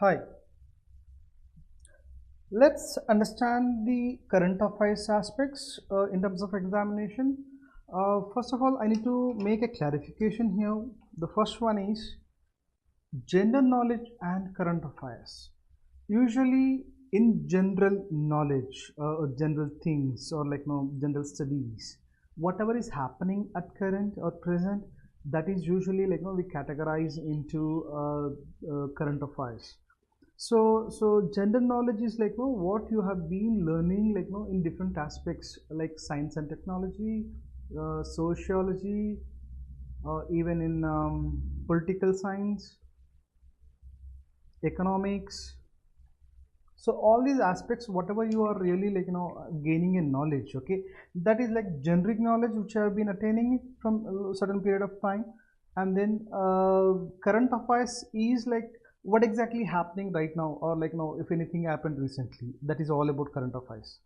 Hi, let's understand the current affairs aspects in terms of examination. First of all, I need to make a clarification here. The first one is general knowledge and current affairs. Usually, in general knowledge, or general things, or general studies, whatever is happening at current or present, that is usually we categorize into current affairs. So general knowledge is what you have been learning in different aspects like science and technology, sociology, even in political science, economics. So all these aspects, whatever you are really gaining in knowledge, okay, that is like generic knowledge which you have been attaining from a certain period of time. And then current affairs is like what exactly happening right now, or if anything happened recently, that is all about current affairs.